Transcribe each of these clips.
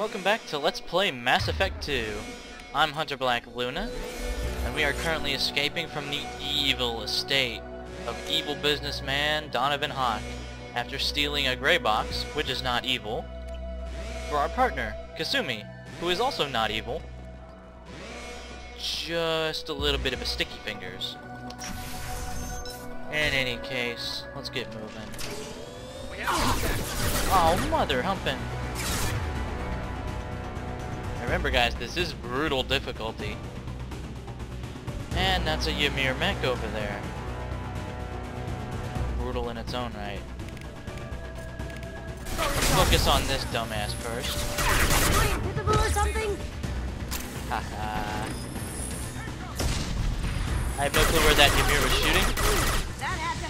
Welcome back to Let's Play Mass Effect 2. I'm Hunter Black Luna, and we are currently escaping from the evil estate of evil businessman Donovan Hock after stealing a gray box, which is not evil, for our partner, Kasumi, who is also not evil. Just a little bit of a sticky fingers. In any case, let's get moving. Oh, mother humping. Remember guys, this is brutal difficulty. And that's a Ymir mech over there. Brutal in its own right. Focus on this dumbass first. Invisible or something? Haha. I have no clue where that Ymir was shooting. That had to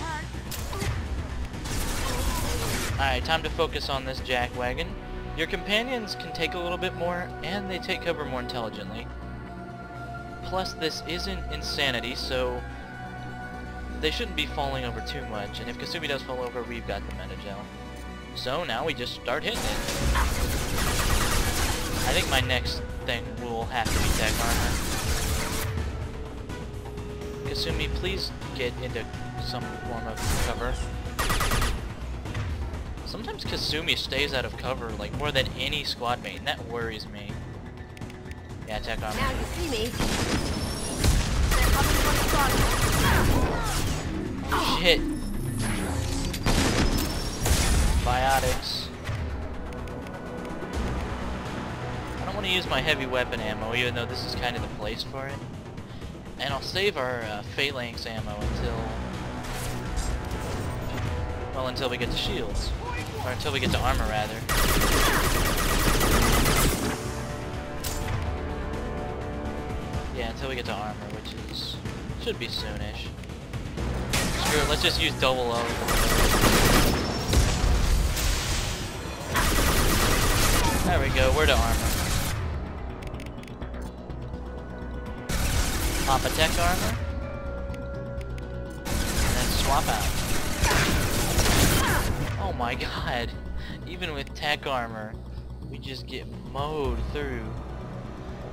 hurt. Alright, time to focus on this jack wagon. Your companions can take a little bit more, and they take cover more intelligently. Plus, this isn't insanity, so they shouldn't be falling over too much, and if Kasumi does fall over, we've got the Metagel. So now we just start hitting it. I think my next thing will have to be tech armor. Kasumi, please get into some form of cover. Sometimes Kasumi stays out of cover like more than any squad mate, and that worries me. Yeah, tech armor. Now you see me. They're coming from the front. Oh, shit. Biotics. I don't want to use my heavy weapon ammo, even though this is kind of the place for it. And I'll save our phalanx ammo until we get to shields. Or until we get to armor, rather. Yeah, until we get to armor, which should be soonish. Screw it, let's just use double O. There we go, we're to armor. Pop a tech armor. And then swap out. Oh my god, even with tech armor, we just get mowed through.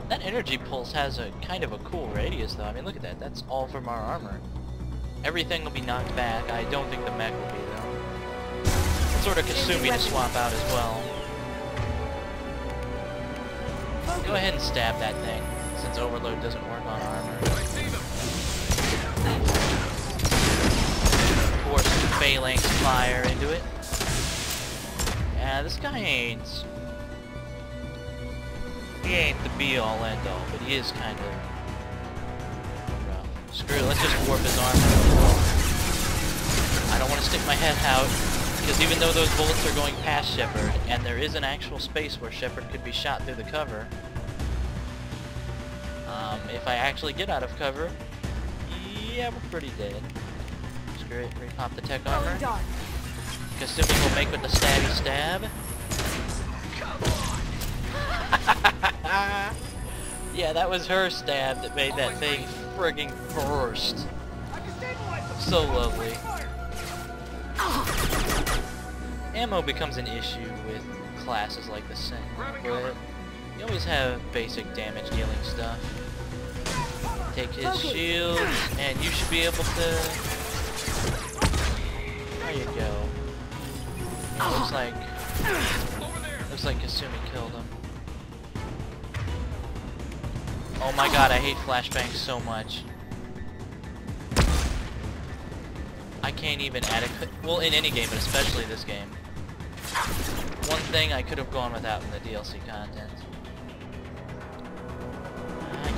That energy pulse has a kind of a cool radius though. I mean, look at that, that's all from our armor. Everything will be knocked back. I don't think the mech will be though. It's sort of Kasumi to swap out as well. Go ahead and stab that thing, since overload doesn't work on armor. Pour some phalanx fire into it. Yeah, this guy ain't... He ain't the be-all, end-all, but he is kind of rough. Screw it, let's just warp his armor. I don't want to stick my head out, because even though those bullets are going past Shepard, and there is an actual space where Shepard could be shot through the cover, if I actually get out of cover, yeah, we're pretty dead. Screw it, repop the tech armor. Kasumi will make with the stabby stab. Yeah, that was her stab that made that thing frigging burst. So lovely. Ammo becomes an issue with classes like the Sentinel, but you always have basic damage dealing stuff. Take his shield, and you should be able to... There you go. Looks like Kasumi killed him. Oh my god, I hate flashbangs so much. I can't even adequate... Well, in any game, but especially this game. One thing I could have gone without in the DLC content.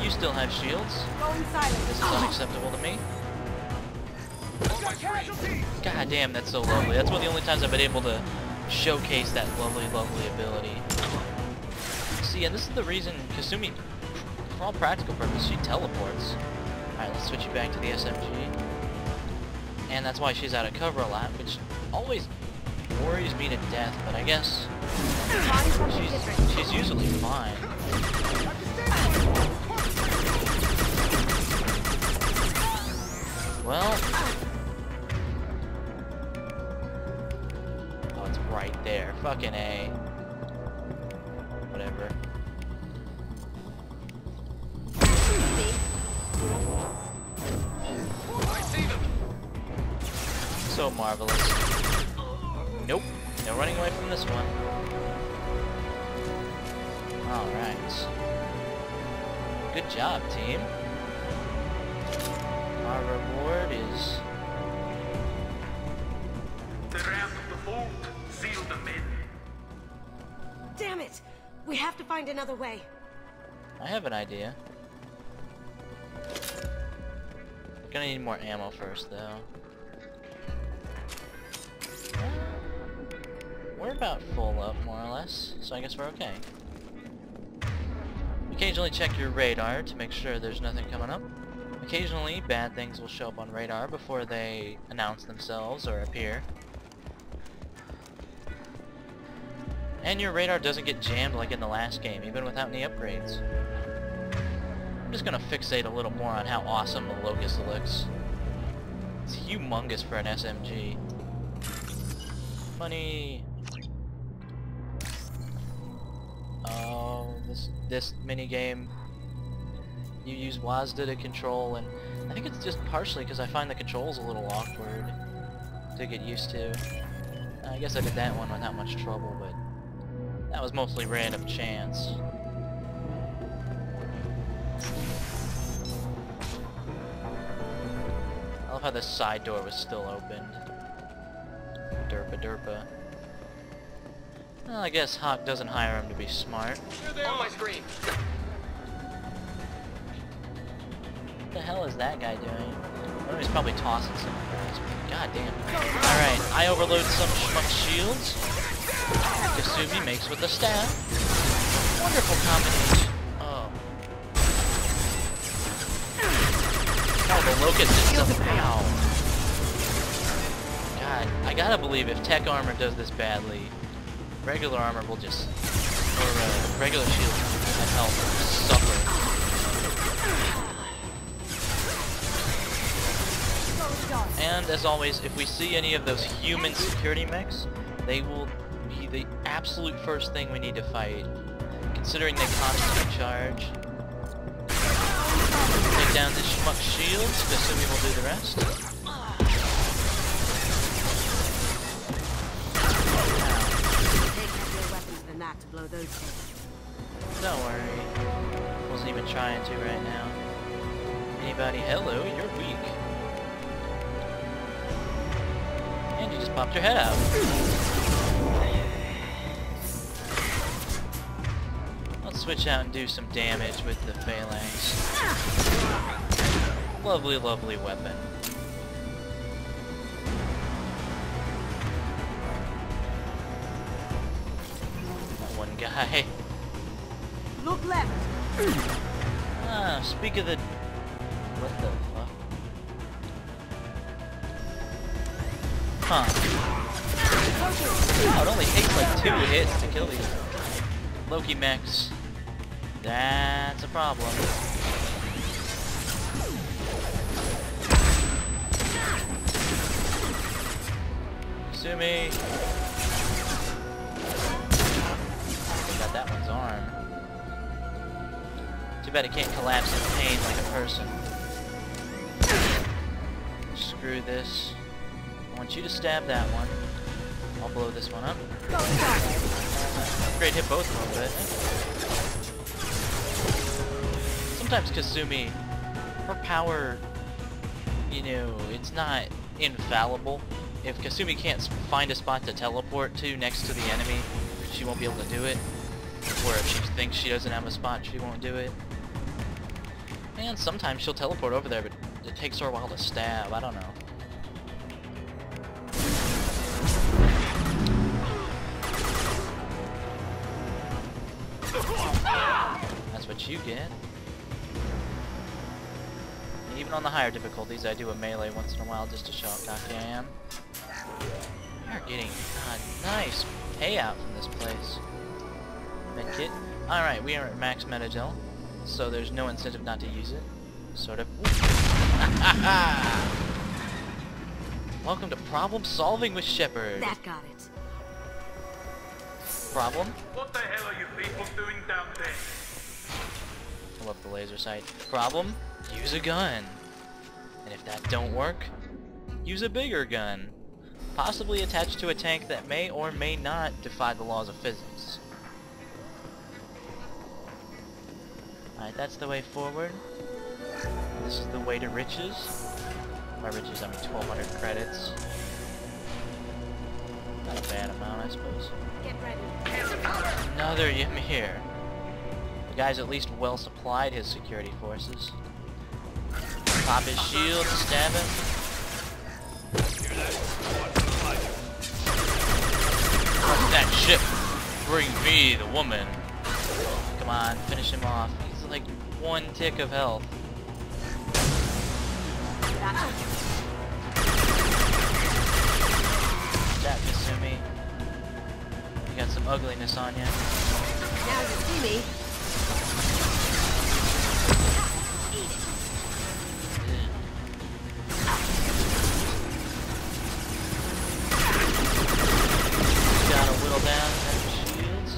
You still have shields. This is unacceptable to me. God damn, that's so lovely. That's one of the only times I've been able to showcase that lovely, lovely ability. See, and this is the reason Kasumi, for all practical purposes, she teleports. Alright, let's switch you back to the SMG. And that's why she's out of cover a lot, which always worries me to death, but I guess she's usually fine. Well... Oh, it's right there. Fucking A. Whatever. so marvelous. Nope, no running away from this one. Alright. Good job, team. Our reward is... The round of the vault. Seal them in. Damn it! We have to find another way. I have an idea. Gonna need more ammo first, though. We're about full up, more or less, so I guess we're okay. Occasionally check your radar to make sure there's nothing coming up. Occasionally, bad things will show up on radar before they announce themselves or appear. And your radar doesn't get jammed like in the last game, even without any upgrades. I'm just gonna fixate a little more on how awesome the Locust looks. It's humongous for an SMG. Money. Oh, this mini game. You use WASD to control, and I think it's just partially because I find the controls a little awkward to get used to. I guess I did that one without much trouble, but that was mostly random chance. I love how this side door was still opened. Derpa derpa. Well, I guess Hock doesn't hire him to be smart. On my screen. What the hell is that guy doing? Oh, he's probably tossing some birds. God damn. Alright, I overload some schmuck shields. Kasumi makes with the staff. Wonderful combination. Oh. Oh, the Locust is so... Ow. God, I gotta believe if tech armor does this badly, regular armor will just... Or, regular shields and health will suffer. And, as always, if we see any of those human security mechs, they will be the absolute first thing we need to fight, considering they constantly charge. Take down the schmuck shields, Kasumi will do the rest. Don't worry. Wasn't even trying to right now. Anybody? Hello, you're weak. And you just popped your head out. Let's switch out and do some damage with the phalanx. Lovely, lovely weapon. That one guy. Look left. Ah, speak of the... What the fuck? Huh. Oh, it only takes like 2 hits to kill these Loki mechs. That's a problem. Kasumi! Got that one's arm. Too bad it can't collapse in pain like a person. Screw this. I want you to stab that one. I'll blow this one up. Great, hit both of them, but sometimes Kasumi, her power, you know, it's not infallible. If Kasumi can't find a spot to teleport to next to the enemy, she won't be able to do it. Or if she thinks she doesn't have a spot, she won't do it. And sometimes she'll teleport over there, but it takes her a while to stab. I don't know. That's what you get. And even on the higher difficulties, I do a melee once in a while just to show how cocky I am. We are getting a nice payout from this place. Medkit. Alright, we are at max metagel, so there's no incentive not to use it. Sort of. Welcome to Problem Solving with Shepard. That got it. Problem? What the hell are you people doing down there? I love the laser sight. Problem? Use a gun. And if that don't work, use a bigger gun. possibly attached to a tank that may or may not defy the laws of physics. Alright, that's the way forward. This is the way to riches. By riches, I mean 1,200 credits. Not a bad amount, I suppose. Get ready. Another Ymir. The guy's at least well supplied his security forces. Pop his shield, stab him. What's that ship? Bring me the woman. Come on, finish him off. He's like 1 tick of health. That Kasumi. You got some ugliness on you. Now you see me. Gotta whittle down them shields.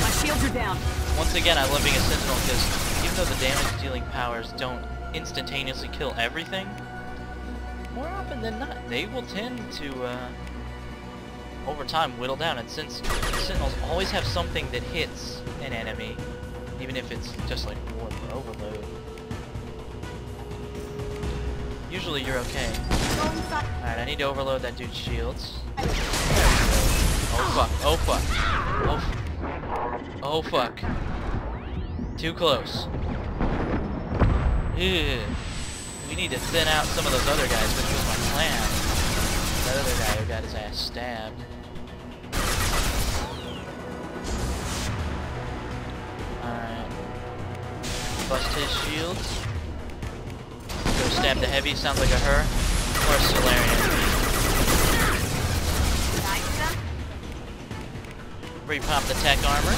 My shields are down. Once again, I love being a sentinel because even though the damage dealing powers don't instantaneously kill everything, more often than not, they will tend to, over time, whittle down. And since sentinels always have something that hits an enemy, even if it's just like war or overload, usually you're okay. Alright, I need to overload that dude's shields. Oh fuck, oh fuck, oh fuck. Too close. Ugh. We need to thin out some of those other guys, which was my plan. That other guy who got his ass stabbed. Alright. Bust his shields. Go stab the heavy, sounds like a her. Or a Solarian. Repop the tech armor,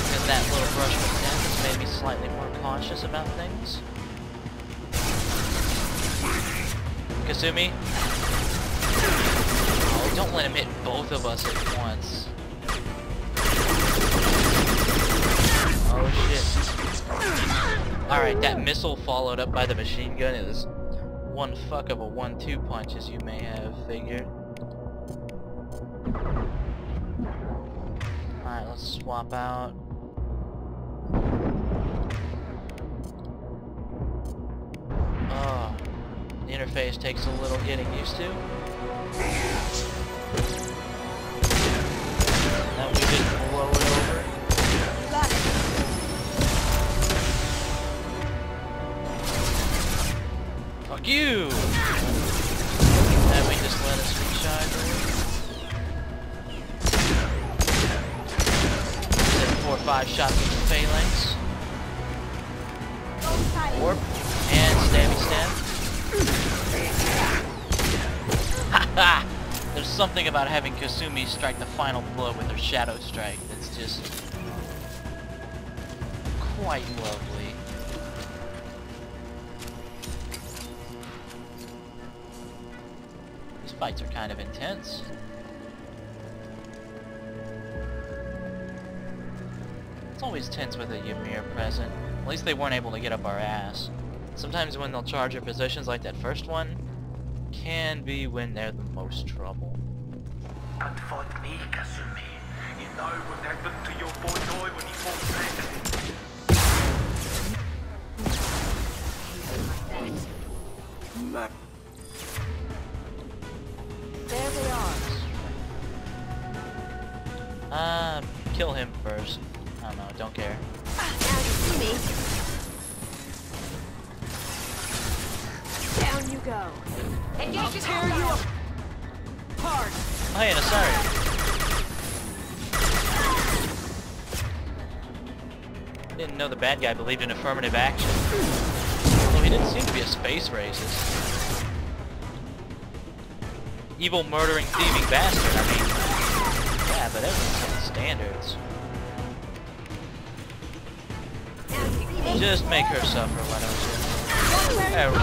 because that little brush with death has made me slightly more cautious about things. Kasumi? Oh, don't let him hit both of us at once. Oh shit. Alright, that missile followed up by the machine gun is one fuck of a 1-2 punch, as you may have figured. Alright, let's swap out. Oh, the interface takes a little getting used to. That we didn't blow it over. Got it. Fuck you! Then we just let us recharge. 4 or 5 shots with the phalanx. Warp. And stabby stab. Haha! There's something about having Kasumi strike the final blow with her shadow strike that's just quite lovely. These fights are kind of intense. It's always tense with a Ymir present. At least they weren't able to get up our ass. Sometimes when they'll charge your positions like that first one, can be when they're the most trouble. And fight me, Kasumi. You know what happened to your boy toy when he fought back. There they are. Kill him first. I don't know, don't care. Now you see me. Down you go. I'll tear you apart. Oh, hey, sorry. Didn't know the bad guy believed in affirmative action. Although he didn't seem to be a space racist. Evil, murdering, thieving bastard, I mean. Yeah, but everyone's got standards. Just make her suffer, why don't you? There we go.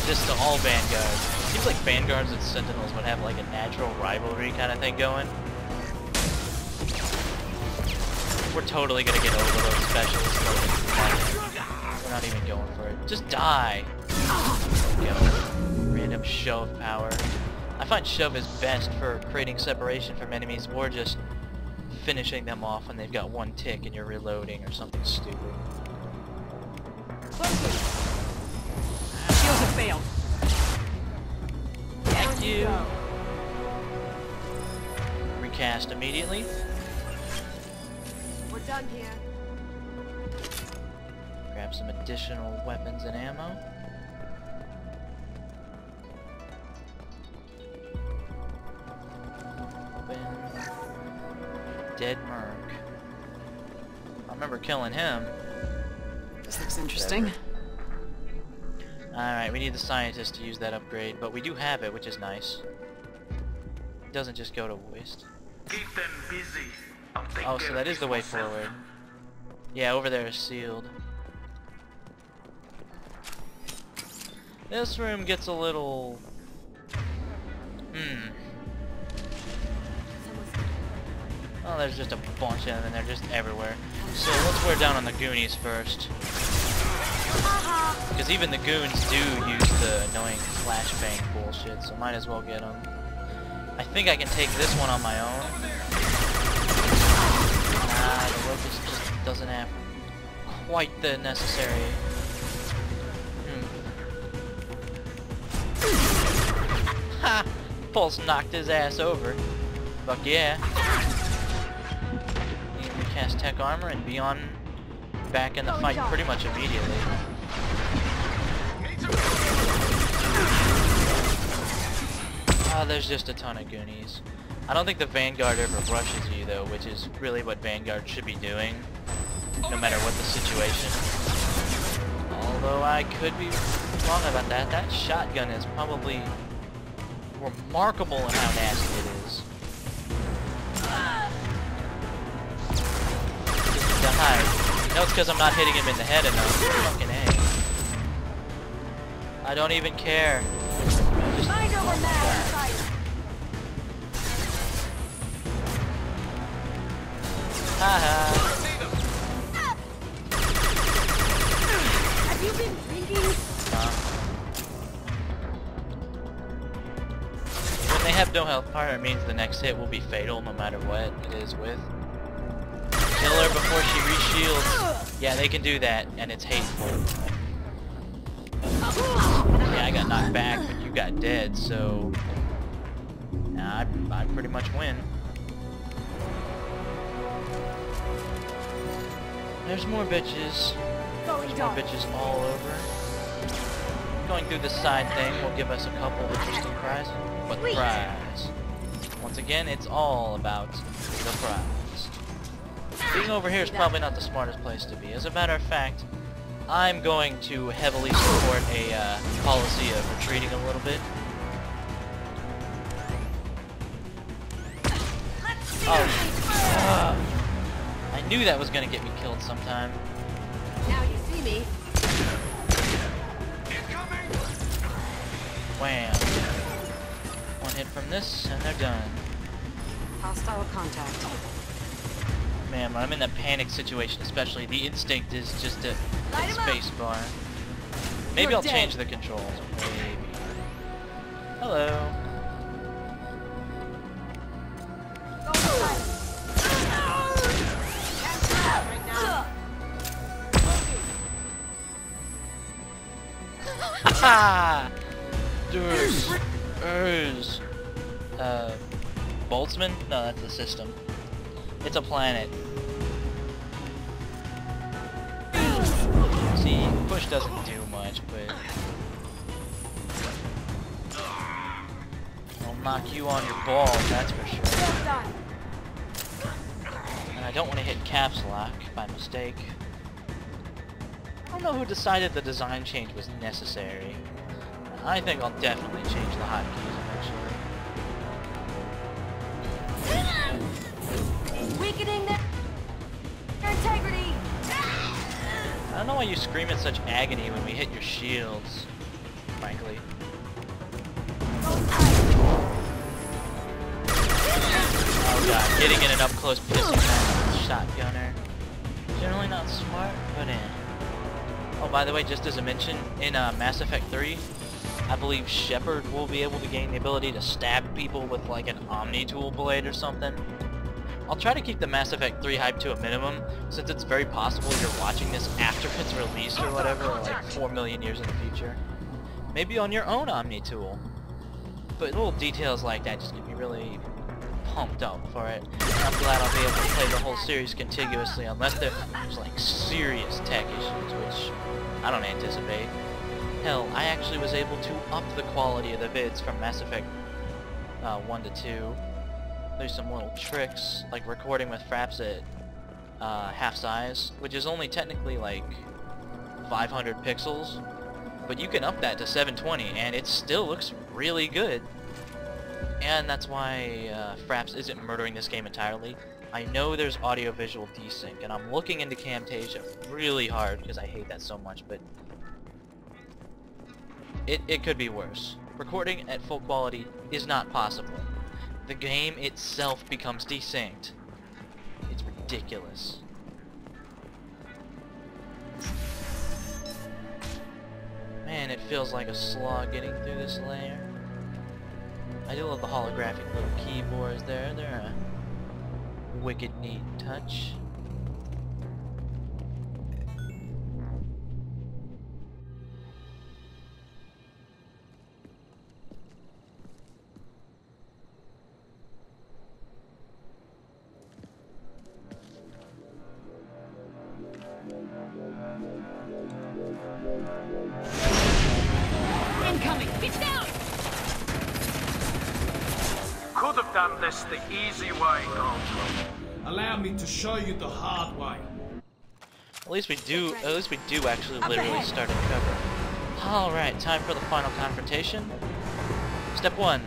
Just to all Vanguards. Seems like Vanguards and Sentinels would have like a natural rivalry kind of thing going. We're totally gonna get over those specialists. We're not even going for it. Just die. There we go. shove power. I find shove is best for creating separation from enemies or just finishing them off when they've got one tick and you're reloading or something stupid. Shields have failed. Thank you. Recast immediately. We're done here. Grab some additional weapons and ammo. Dead merc. I remember killing him. This looks interesting. Alright, we need the scientist to use that upgrade, but we do have it, which is nice. It doesn't just go to waste. Keep them busy. I'll take Oh, care so of that is this the way myself. forward. Yeah, over there is sealed. This room gets a little... Oh, there's just a bunch of them and they're just everywhere. So let's wear down on the Goonies first. Because even the goons do use the annoying flashbang bullshit, so might as well get them. I think I can take this one on my own. The locust just doesn't have quite the necessary... Ha! Pulse knocked his ass over. Fuck yeah. You can recast tech armor and be on back in the fight pretty much immediately. There's just a ton of Goonies. I don't think the Vanguard ever rushes you though, which is really what Vanguard should be doing, no matter what the situation. Although I could be wrong about that. That shotgun is probably remarkable in how nasty it is. Die. No, it's because I'm not hitting him in the head enough. Fucking A. I don't even care. Just Mind over matter. haha. Have you been drinking? When they have no health bar, it means the next hit will be fatal no matter what it is with. Kill her before she re-shields. Yeah, they can do that, and it's hateful. Yeah, I got knocked back, but you got dead, so... Nah, I pretty much win. There's more bitches. There's more bitches all over. Going through this side thing will give us a couple interesting prizes. But the prize. Once again, it's all about the prize. Being over here is probably not the smartest place to be. As a matter of fact, I'm going to heavily support a policy of retreating a little bit. Oh, I knew that was going to get me killed sometime. Now you see me. Wham. One hit from this, and they're done. Hostile contact. Man, when I'm in that panic situation, especially, the instinct is just to hit space bar. Maybe I'll change the controls. Maybe. Hello. Ha! Boltzmann? No, that's the system. It's a planet. See, push doesn't do much, but... I'll knock you on your balls, that's for sure. And I don't want to hit caps lock by mistake. I don't know who decided the design change was necessary. I think I'll definitely change the hotkeys eventually. Weakening their integrity. I don't know why you scream in such agony when we hit your shields, frankly. Oh god, getting in an up-close pistol shotgunner. Generally not smart, but in. Oh, by the way, just as a mention, in Mass Effect 3, I believe Shepard will be able to gain the ability to stab people with like an Omni tool blade or something. I'll try to keep the Mass Effect 3 hype to a minimum, since it's very possible you're watching this after it's released or whatever, or like 4 million years in the future. Maybe on your own Omni tool. But little details like that just get me really pumped up for it. And I'm glad I'll be able to play the whole series contiguously, unless there's like serious tech issues, which I don't anticipate. Hell, I actually was able to up the quality of the vids from Mass Effect 1 to 2. There's some little tricks, like recording with fraps at half size, which is only technically like 500 pixels, but you can up that to 720 and it still looks really good. And that's why fraps isn't murdering this game entirely. I know there's audio-visual desync, and I'm looking into Camtasia really hard because I hate that so much, but it could be worse. Recording at full quality is not possible. The game itself becomes desynced. It's ridiculous. Man, it feels like a slog getting through this layer. I do love the holographic little keyboards there. They're a wicked neat touch. Incoming! Get down! Could have done this the easy way, Goldblum. Allow me to show you the hard way. At least we do actually literally start a cover. Alright, time for the final confrontation. Step 1.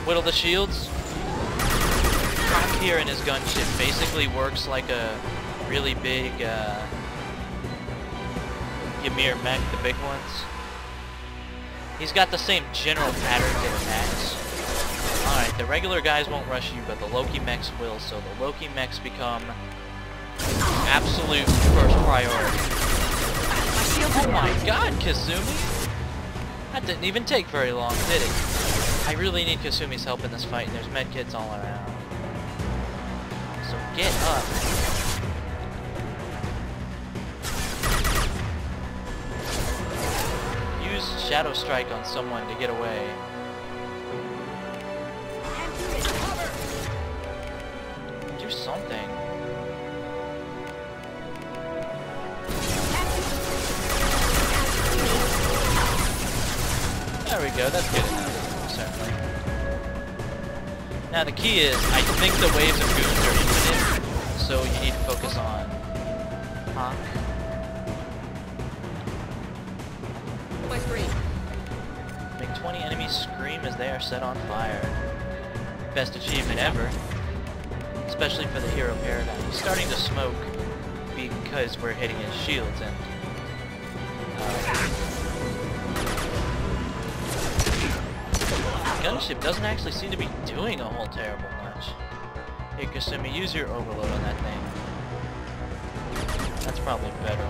Whittle the shields. Hock here in his gunship basically works like a really big Ymir mech, the big ones. He's got the same general patterns of attacks. Alright, the regular guys won't rush you, but the Loki mechs will, so the Loki mechs become absolute first priority. Oh my god, Kasumi! That didn't even take very long, did it? I really need Kasumi's help in this fight, and there's medkits all around. So get up. Use Shadow Strike on someone to get away. Do something. There we go, that's good enough, certainly. Now the key is, I think the waves of goons are infinite, so you need to focus on Hock. Make 20 enemies scream as they are set on fire. Best achievement ever. Especially for the hero paradigm. He's starting to smoke because we're hitting his shields, and gunship doesn't actually seem to be doing a whole terrible much. Hey Kasumi, use your overload on that thing. That's probably better.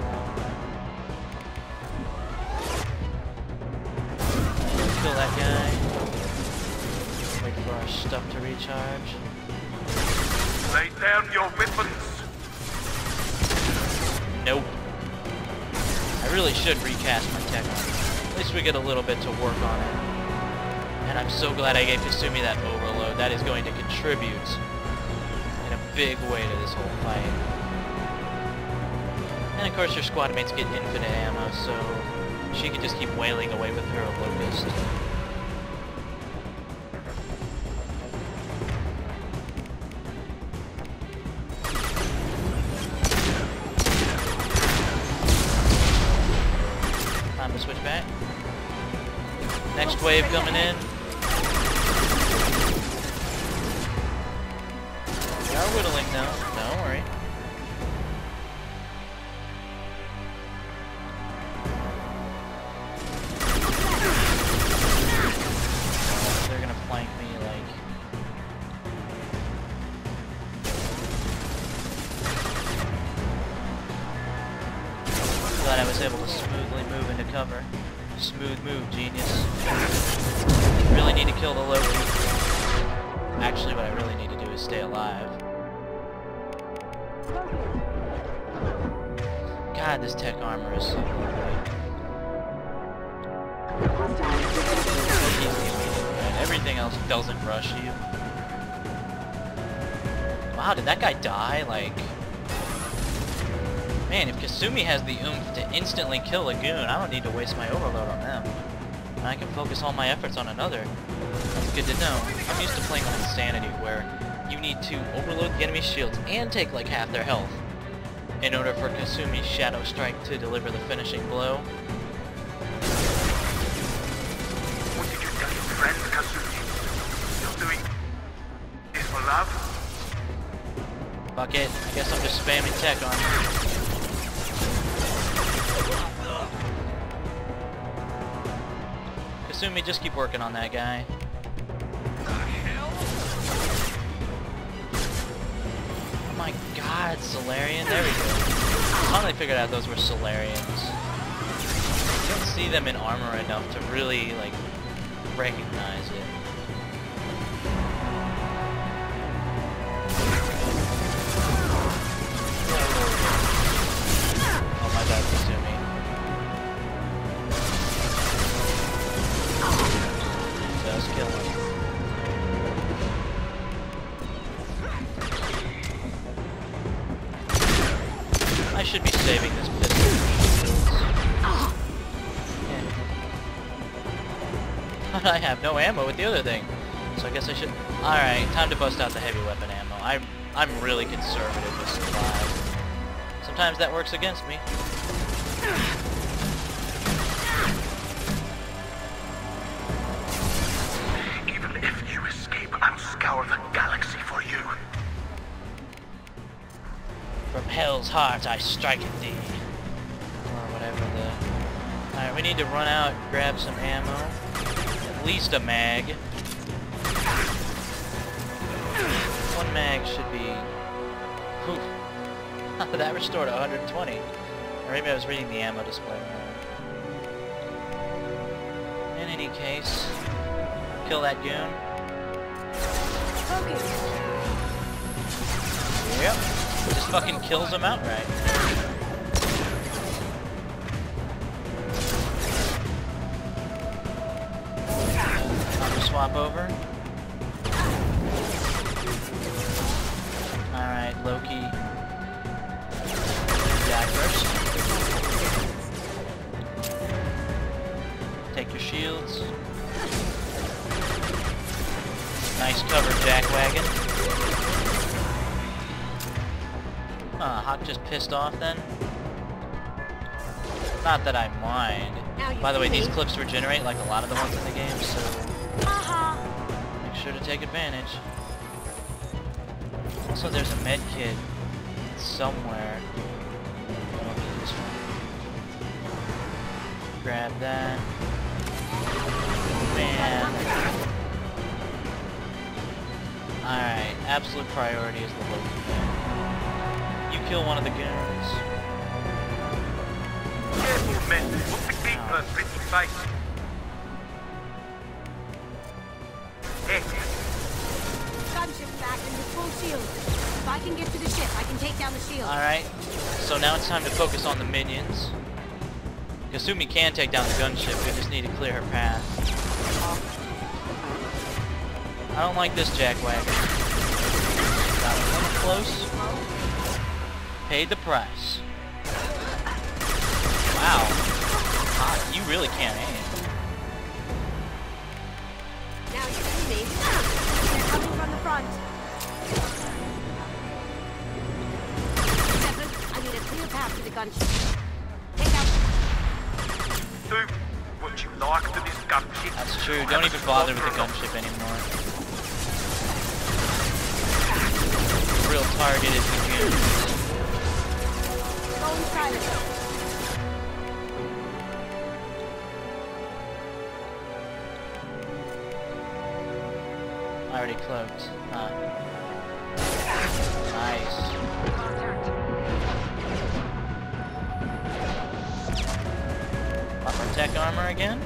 Kill that guy. Wait for our stuff to recharge. Lay down your weapons. Nope. I really should recast my tech. At least we get a little bit to work on it. And I'm so glad I gave Kasumi that overload. That is going to contribute in a big way to this whole fight. And of course your squad mates get infinite ammo, so she can just keep wailing away with her Locust. Time to switch back. Next wave coming in. We are whittling now, don't worry. They're gonna flank me like... Glad I was able to smoothly move into cover. Smooth move, genius. Really need to kill the Loki. Actually, what I really need to do is stay alive. God, this tech armor is so good. Everything else doesn't rush you. Wow, did that guy die? Like... Man, if Kasumi has the oomph to instantly kill a goon, I don't need to waste my overload on them. And I can focus all my efforts on another. That's good to know. I'm used to playing on Insanity, where you need to overload the enemy's shields and take like half their health in order for Kasumi's Shadow Strike to deliver the finishing blow. What did you tell your friend, Kasumi? You're doing this for love? Fuck it, I guess I'm just spamming tech on him. Kasumi, just keep working on that guy. Oh my god, Solarian, there we go. I finally figured out those were Solarians. You don't see them in armor enough to really, like, recognize it. Oh my god, Kasumi. Just kill him. I should be saving this pistol. But I have no ammo with the other thing. So I guess I should... Alright, time to bust out the heavy weapon ammo. I'm really conservative with supplies. Sometimes that works against me. Even if you escape, I'll scour the galaxy for you. From hell's heart I strike at thee. Or whatever the... Alright, we need to run out, grab some ammo. At least a mag. One mag should be... Whew. That restored 120. Or maybe I was reading the ammo display wrong. In any case, kill that goon. Yep. Just fucking kills him outright. Time to swap over. Alright, Loki. Die first. Take your shields. Nice cover, Jackwagon. Hock just pissed off then? Not that I mind. By the way, these clips regenerate like a lot of the ones in the game, so make sure to take advantage. Also, there's a med kit somewhere. That'll be useful. Grab that. Man. Alright, absolute priority is the Loki man. You kill one of the goons. Careful, men. Look to keep her pretty face. Gunship back into full shield. If I can get to the ship, I can take down the shield. Alright, so now it's time to focus on the minions. Kasumi can take down the gunship, we just need to clear her path. I don't like this jackwagon. Got a little close. Paid the price. Wow. You really can't aim. Now you see me. They're coming from the front. Seven, I need a clear path to the gunship. Take out. Do what you like to this gunship. That's true, don't even bother with the gunship anymore. The real target is the goons. Go inside it. I already cloaked. Nice. More tech armor again.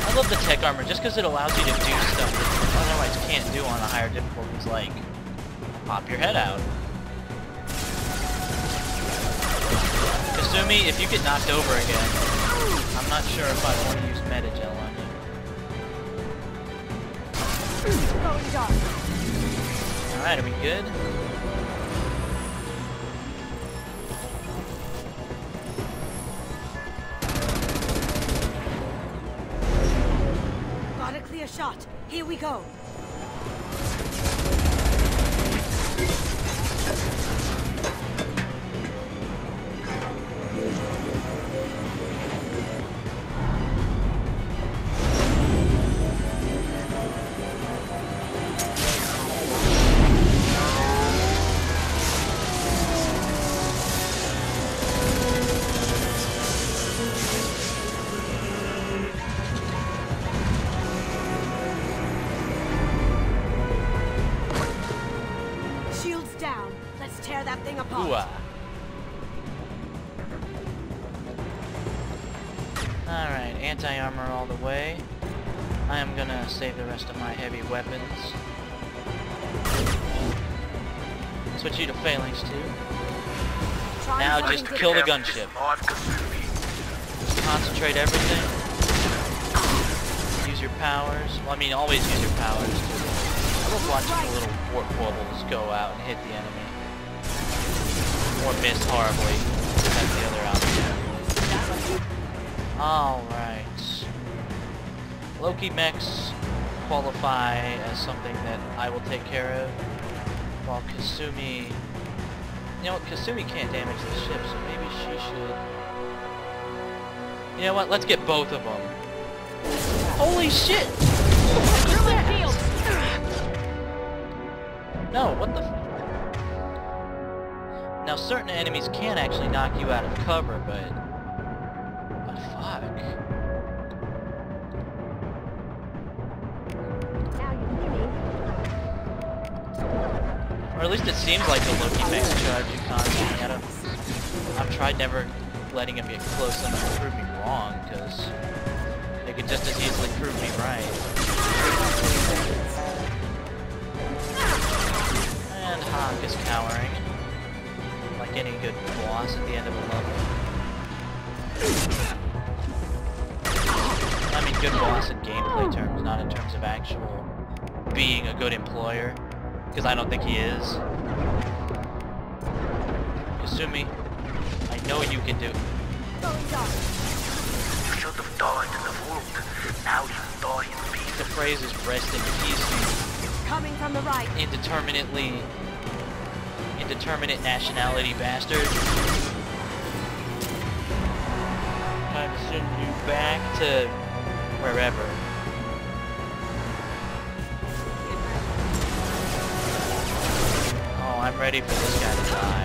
I love the tech armor just because it allows you to do stuff that you otherwise can't do on the higher difficulties, like pop your head out. Kasumi, if you get knocked over again, I'm not sure if I want to use Metagel on you. Alright, are we good? Got a clear shot. Here we go. Alright, anti-armor all the way. I am gonna save the rest of my heavy weapons. Switch you to phalanx too. Now just kill the gunship. Just concentrate everything. Use your powers. Well, I mean, always use your powers too. I love watching the little warp bubbles go out and hit the enemy. Or miss horribly. That's the other option. Alright. Loki mechs qualify as something that I will take care of. While Kasumi... You know what? Kasumi can't damage the ship, so maybe she should... You know what? Let's get both of them. Holy shit! No, what the... Now, certain enemies can actually knock you out of cover, but fuck. Or at least it seems like the Loki mechs charge you constantly. I've tried never letting him get close enough to prove me wrong, because they could just as easily prove me right. And Hock is cowering. Like any good boss at the end of a level. I mean good boss in gameplay terms, not in terms of actual being a good employer. Because I don't think he is. Kasumi, I know you can do it. You should have died in the vault. Now you die in peace. The phrase is rest in peace. Coming from the right. Indeterminate nationality bastard. Time to send you back to wherever. Oh, I'm ready for this guy to die.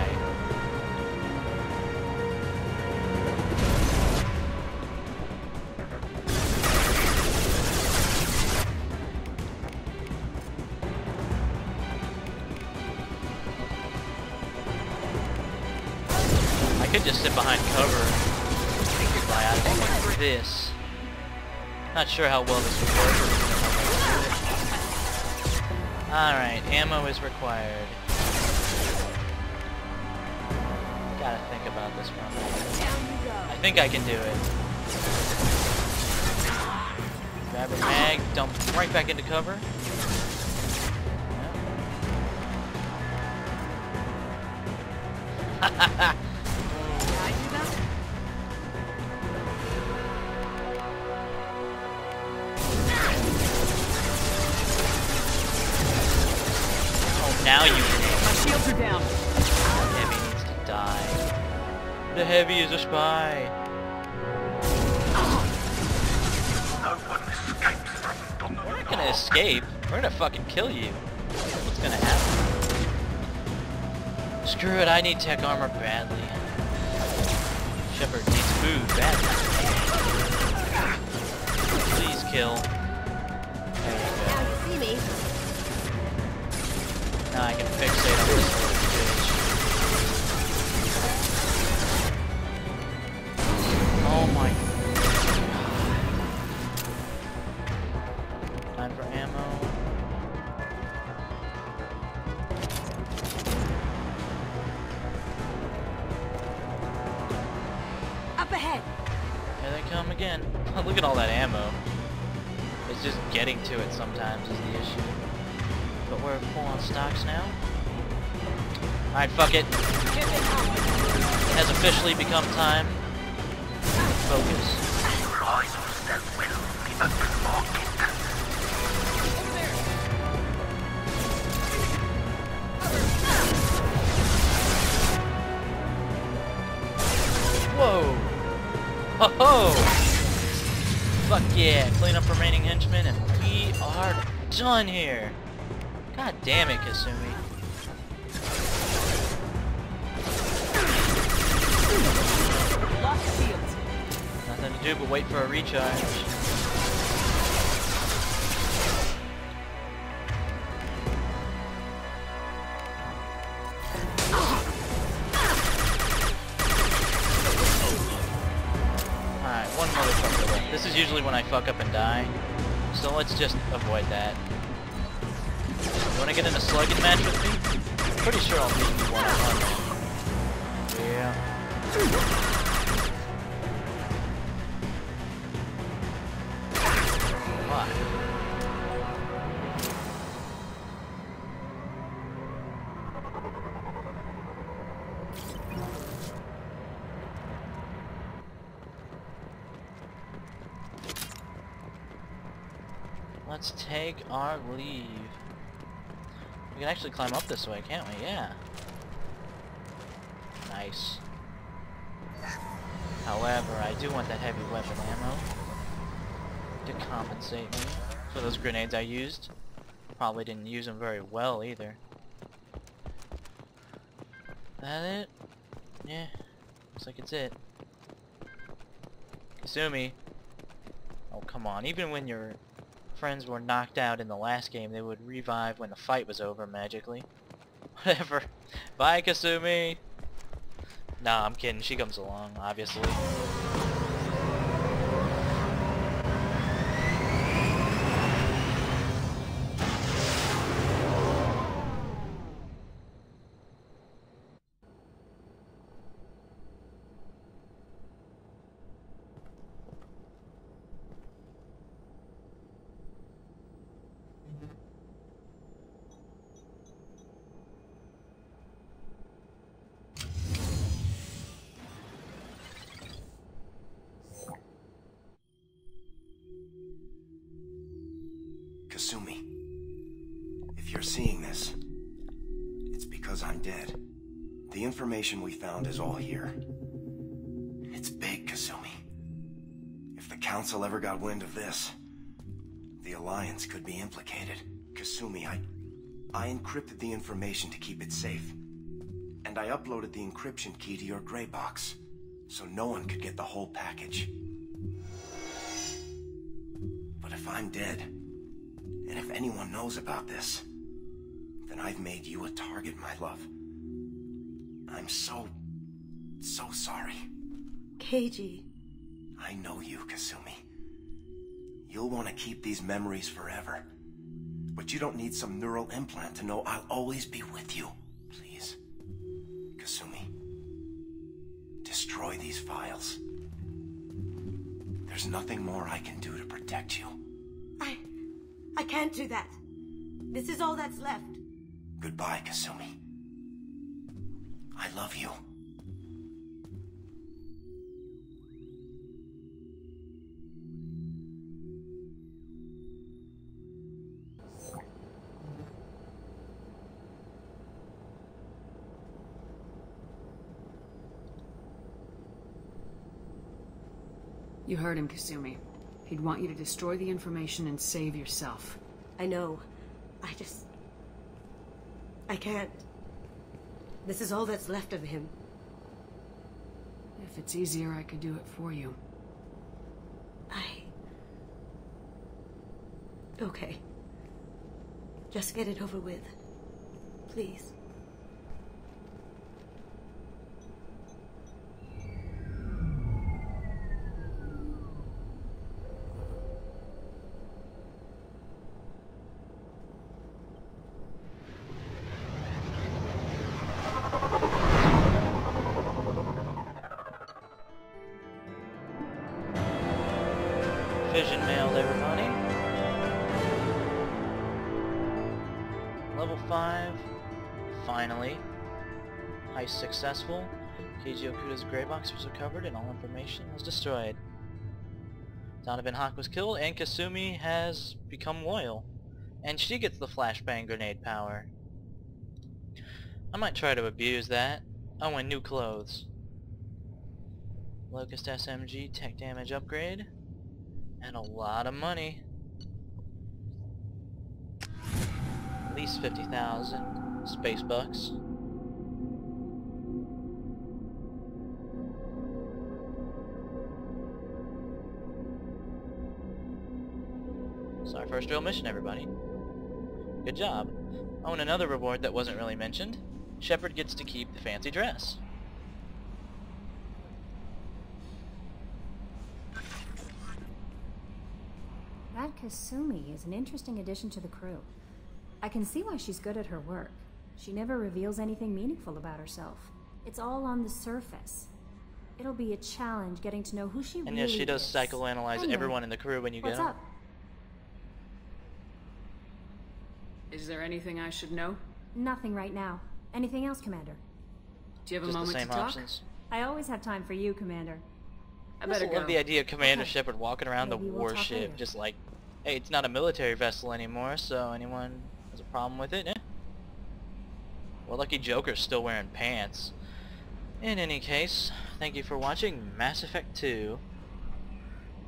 I could just sit behind cover and get by out of it like this. Not sure how well this would work. Alright, ammo is required. Gotta think about this one. I think I can do it. Grab a mag, dump right back into cover. Hahaha. Now you can. My shields are down. The heavy needs to die. The heavy is a spy. No one escapes from We're not gonna escape. We're gonna fucking kill you. That's what's gonna happen. Screw it, I need tech armor badly. Shepard needs food badly. Please kill. There you go. Now you see me. Now I can fixate on this little bitch. Time for ammo. Up ahead. Here they come again. Look at all that ammo. It's just getting to it sometimes is the issue. But we're full on stocks now. Alright, fuck it. It has officially become time. Focus. Whoa! Ho ho! Fuck yeah! Clean up remaining henchmen and we are done here! God damn it, Kasumi. Lost field. Nothing to do but wait for a recharge. Alright, one motherfucker left. This is usually when I fuck up and die. So let's just avoid that. You wanna get in a slugging match with me? I'm pretty sure I'll beat you one-on-one. Yeah. Fuck. Let's take our leave. We can actually climb up this way, can't we? Yeah. Nice. However, I do want that heavy weapon ammo to compensate me for those grenades I used. Probably didn't use them very well either. That it? Yeah. Looks like it's it. Kasumi. Oh, come on. Even when your friends were knocked out in the last game, they would revive when the fight was over magically. Whatever. Bye, Kasumi. Nah, I'm kidding. She comes along, obviously. Kasumi, if you're seeing this, it's because I'm dead. The information we found is all here. It's big, Kasumi. If the Council ever got wind of this, the Alliance could be implicated. Kasumi, I encrypted the information to keep it safe. And I uploaded the encryption key to your gray box, so no one could get the whole package. But if I'm dead, and if anyone knows about this, then I've made you a target, my love. I'm so sorry. Keiji. I know you, Kasumi. You'll want to keep these memories forever. But you don't need some neural implant to know I'll always be with you. Please, Kasumi, destroy these files. There's nothing more I can do to protect you. I can't do that. This is all that's left. Goodbye, Kasumi. I love you. You heard him, Kasumi. He'd want you to destroy the information and save yourself. I know. I can't. This is all that's left of him. If it's easier, I could do it for you. Okay. Just get it over with. Please. level 5. Finally. Heist successful. Keiji Okuda's gray box was recovered and all information was destroyed. Donovan Hock was killed and Kasumi has become loyal. And she gets the flashbang grenade power. I might try to abuse that. Oh, and new clothes. Locust SMG tech damage upgrade. And a lot of money. At least 50,000 space bucks. It's our first real mission, everybody. Good job. Oh, and another reward that wasn't really mentioned. Shepard gets to keep the fancy dress. That Kasumi is an interesting addition to the crew. I can see why she's good at her work. She never reveals anything meaningful about herself. It's all on the surface. It'll be a challenge getting to know who she really is. And yes, she does psychoanalyze Anyway, everyone in the crew when you get them. what's up? Is there anything I should know? Nothing right now. Anything else, Commander? Do you have Just a the moment same to talk? options. I always have time for you, Commander. I I better love go. the idea of Commander Okay. Shepard walking around Maybe the we'll talk warship, later. just like, hey, it's not a military vessel anymore, so anyone has a problem with it? Eh? Well, lucky Joker's still wearing pants. In any case, thank you for watching Mass Effect 2.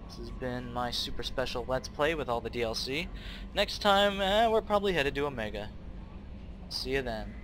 This has been my super special Let's Play with all the DLC. Next time, we're probably headed to Omega. See you then.